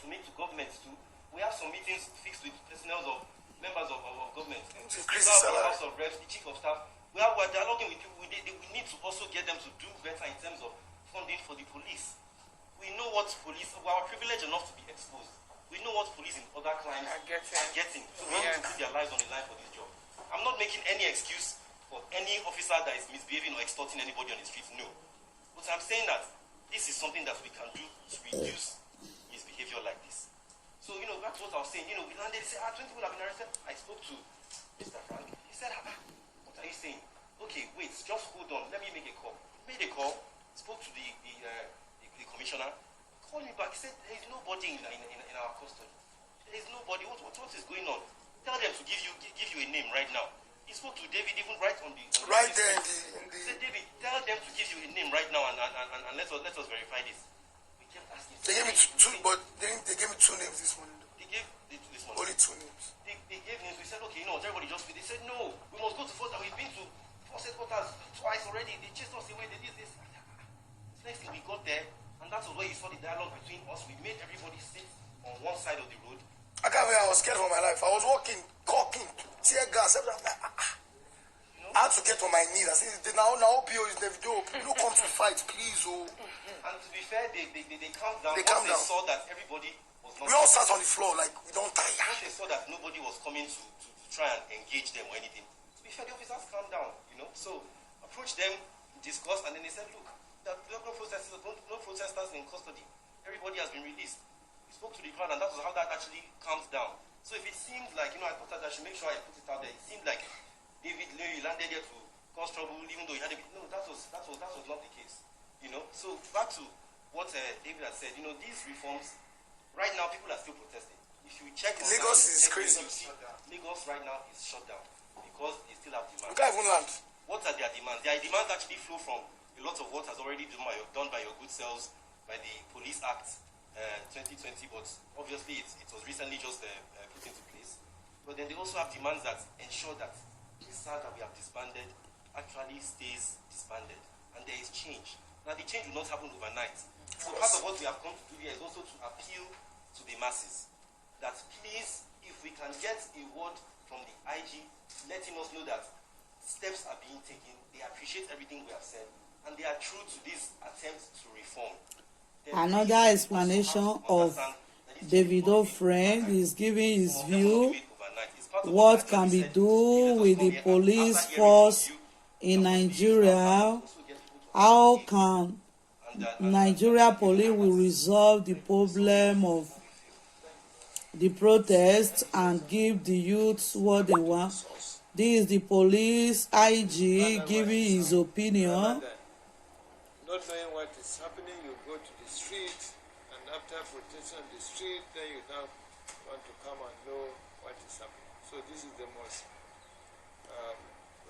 make to government too. We have some meetings fixed with personnel of members of government. The House of Reps, the Chief of Staff. We're dialoguing with people. We need to also get them to do better in terms of funding for the police. We know what police, we are privileged enough to be exposed. We know what police in other climes are getting. So we need to put their lives on the line for this job. I'm not making any excuse for any officer that is misbehaving or extorting anybody on the streets, no. But I'm saying that this is something that we can do to reduce his behavior like this. So, that's what I was saying. We landed, he said, 20 people have been arrested. I spoke to Mr. Frank. He said, what are you saying? Okay, wait, just hold on. Let me make a call. Made a call, spoke to the commissioner, called me back. He said, there is nobody in our custody. There is nobody. What is going on? Tell them to give you a name right now. He spoke to David even right on the right there. He said, David, tell them to give you a name right now and let us verify this. We kept asking. They gave me two, but they gave me two names this morning. They gave this morning. Only two names. They gave names. We said, okay, everybody just. They said, no, we must go to Force. We've been to Force headquarters twice already. They chased us away. They did this. Next thing we got there, and that was where you saw the dialogue between us. We made everybody sit on one side of the road. I can't believe I was scared for my life. I was walking, talking, tear gas, everything. I had to get on my knees. I said, now OPO is the video. You don't come to fight, please. Oh. And to be fair, they calmed down. They calmed down. Saw that everybody was not. We all sat on the floor like we don't tire. Once they saw that nobody was coming to try and engage them or anything, to be fair, the officers calmed down. So approached them, discussed, and then they said, look, that there are no protesters in custody. Everybody has been released. We spoke to the crowd, and that was how that actually calms down. So if it seemed like, I thought that I should make sure I put it out there. It seemed like David Leary landed there to cause trouble, even though he had a bit. No, that was not the case. So back to what David had said. These reforms, right now, people are still protesting. If you check Lagos is crazy. Lagos right now is shut down because they still have demands. We can't even land. What are their demands? Their demands actually flow from a lot of what has already done by your good selves, by the Police Act 2020, but obviously it was recently just put into place. But then they also have demands that ensure that this SAR that we have disbanded actually stays disbanded, and there is change. Now the change will not happen overnight. So part of what we have come to do here is also to appeal to the masses that please, if we can get a word from the IG letting us know that steps are being taken, they appreciate everything we have said, and they are true to this attempt to reform. Another explanation of Davido friend is giving his view what can be done with the police force in Nigeria. How can Nigeria police will resolve the problem of the protests and give the youths what they want? This is the police IG giving his opinion. Not knowing what is happening, you go to the street, and after protesting on the street, then you now want to come and know what is happening. So this is the most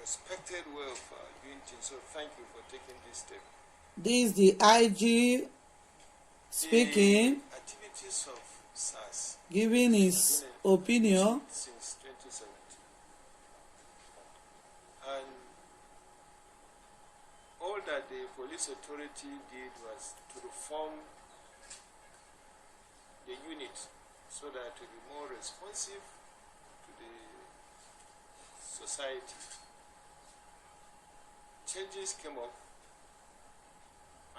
respected way of doing things. So thank you for taking this step. This is the IG speaking, the activities of SARS giving his opinion. Since 2017. And all that the police authority did was to reform the unit so that to be more responsive to the society. Changes came up,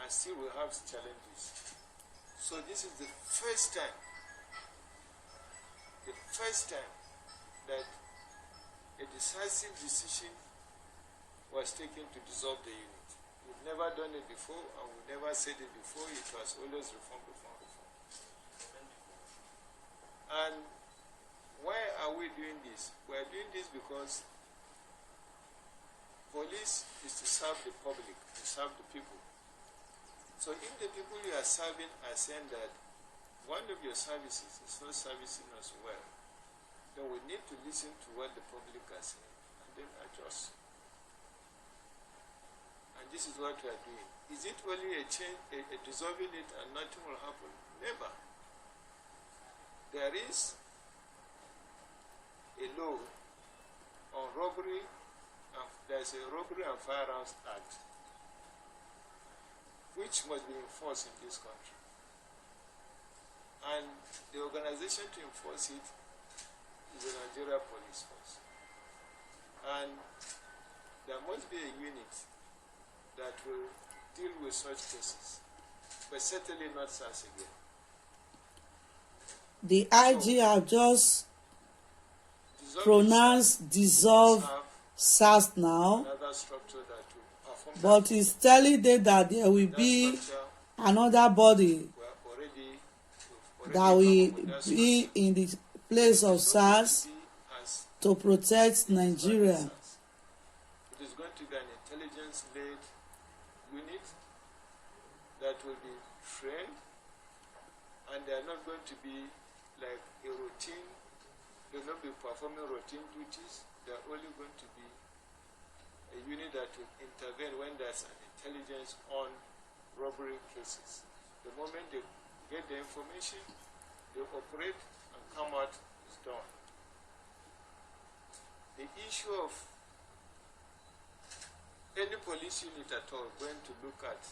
and still we have challenges. So this is the first time that a decisive decision was taken to dissolve the unit. We've never done it before, and we never said it before. It was always reform. And why are we doing this? We are doing this because police is to serve the public, to serve the people. So if the people you are serving are saying that one of your services is not servicing us well, then we need to listen to what the public are saying and then adjust. And this is what we are doing. Is it only a change, a dissolving it and nothing will happen? Never. There is a law on robbery, there's a Robbery and Firearms Act, which must be enforced in this country. And the organization to enforce it is the Nigeria Police Force. And there must be a unit that will deal with such cases, but certainly not SARS again. The IG have just pronounced dissolve SARS now, but it's telling them that there will be another body that will be in the place of SARS to protect Nigeria. It is going to be an intelligence-led unit that will be trained, and they are not going to be like a routine. They will not be performing routine duties. They are only going to be a unit that will intervene when there's an intelligence on robbery cases. The moment they get the information, they operate and come out, is done. The issue of any police unit at all going to look at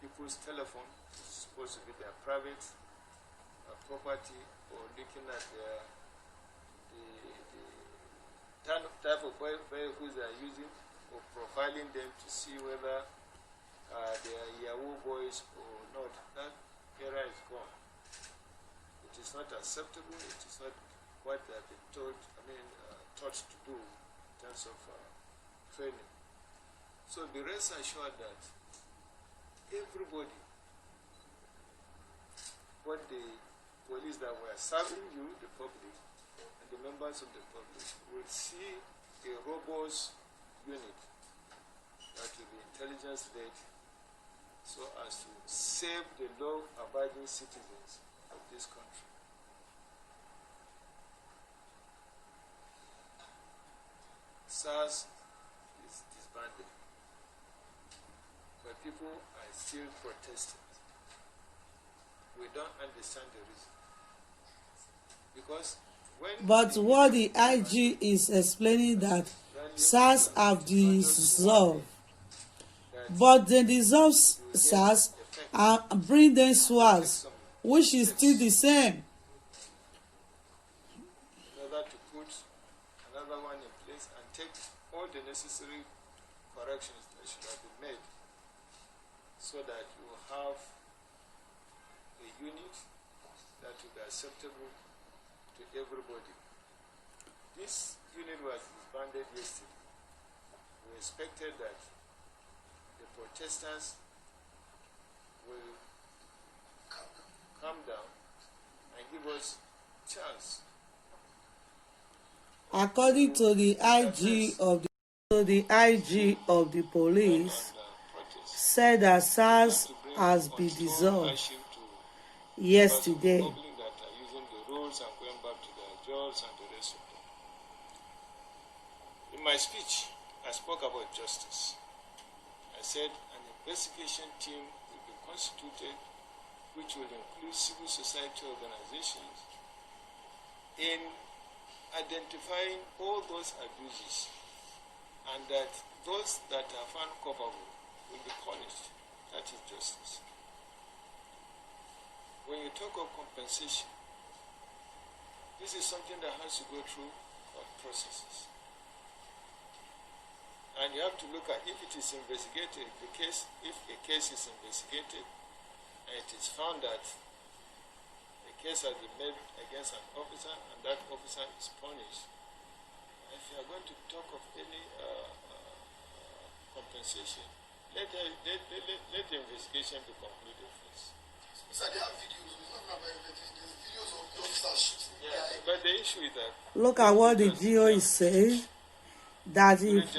people's telephone, which is supposed to be their private property, or looking at the type of vehicles they are using, or profiling them to see whether they are Yahoo boys or not. That era is gone. It is not acceptable. It is not what they have been taught to do in terms of training. So be rest assured that everybody, what the police that were serving you, the public, and the members of the public, will see a robust unit that will be intelligence-led, so as to save the law-abiding citizens of this country. SARS is disbanded, but people are still protesting. We don't understand the reason. Because but what the IG is explaining that SARS have dissolved, but they dissolve SARS and bring them SWAT, which is still the same. In order to put another one in place and take all the necessary corrections that should have been made, so that you have a unit that will be acceptable to everybody. This unit was disbanded yesterday. We expected that the protesters will calm down and give us chance. According to the IG of the police, said that SARS has been dissolved yesterday. In my speech, I spoke about justice. I said an investigation team will be constituted, which will include civil society organizations, in identifying all those abuses, and that those that are found culpable will be punished. That is justice. When you talk of compensation, this is something that has to go through processes. And you have to look at if it is investigated, if a case is investigated and it is found that a case has been made against an officer and that officer is punished, if you are going to talk of any compensation, let the investigation be concluded first. So there are videos. It's not about everything. There's videos of the officers shooting. Yeah, but the issue is that... Look at what the GO is saying, that if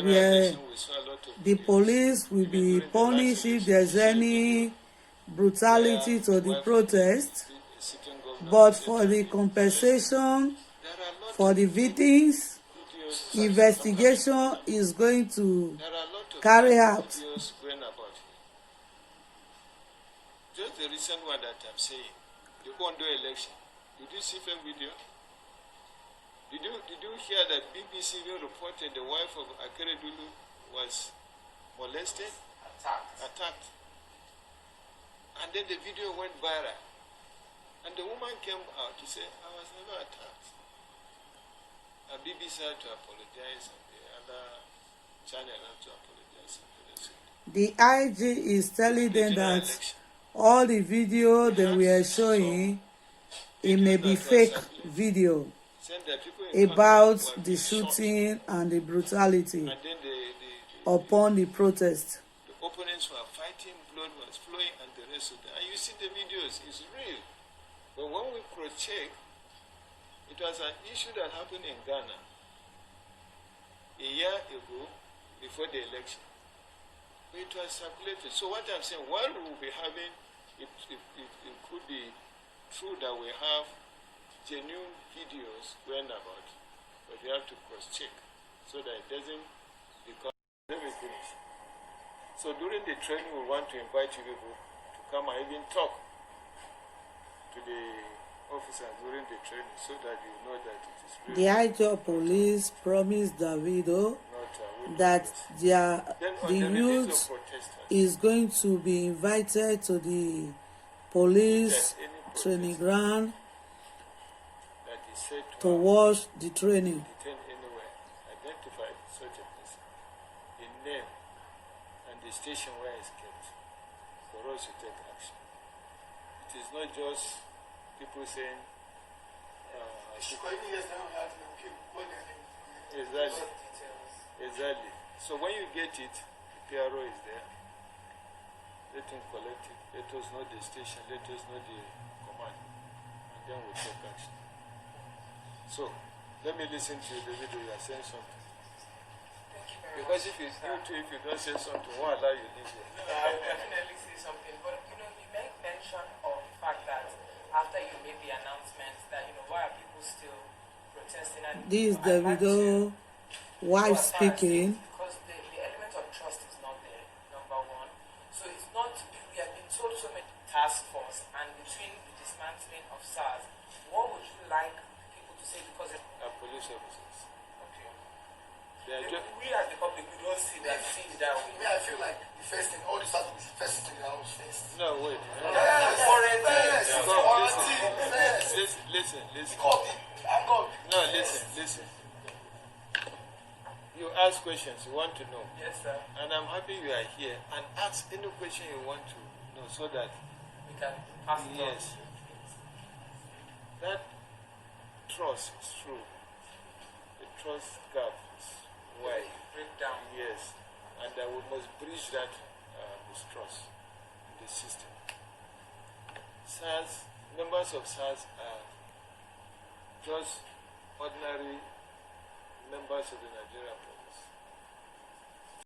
the police will be punished if there's any brutality to the protest, but for the compensation for the victims, investigation is going to carry out. Just the recent one that I'm saying, the Ondo election. Did you see the video? Did you hear that BBC reported the wife of Akeredolu was molested? Attacked. And then the video went viral. And the woman came out to say, I was never attacked. And BBC had to apologize, and the other channel had to apologize. The IG is telling them that all the video they were showing, it may be fake video about the shooting and the brutality upon the protest. The opponents were fighting, blood was flowing, and the rest of that. And you see the videos, it's real. But when we cross-check, it was an issue that happened in Ghana a year ago before the election. But it was circulated. So what I'm saying, while we will be having, it could be true that we have genuine videos going about, but we have to cross-check so that it doesn't become. Let me finish. So during the training, we want to invite you people to come and even talk to the officers during the training so that you know that it is real. The Ajo police promised Davido that the youth is going to be invited to the police training ground to watch the training. Anywhere, identify such a person, the name, and the station where it's kept, for us to take action. It is not just people saying, exactly. So when you get it, the PRO is there. Let him collect it. Let us know the station. Let us know the command, and then we take action. So let me listen to the video. You are saying something. Because if it's new to, if you don't say something, won't allow you leave here. I will definitely say something. But you make mention of the fact that after you made the announcement that why are people still protesting? And This is Davido wife speaking. Because the element of trust is not there. Number one, so it's not. We have been told so many task force, and between the dismantling of SARS, what would you like people to say? Because Police officers. Okay. We as the public, we don't see that way. I feel like the first thing, all this has to be first thing in the house first. No, wait. Listen. No, listen. You ask questions you want to know. Yes, sir. And I'm happy you are here. And ask any question you want to know so that we can pass it on. Yes. That trust is true. The trust gap is wide. Breakdown. Yes. And that we must bridge that mistrust in the system. SARS, members of SARS are just ordinary members of the Nigerian police.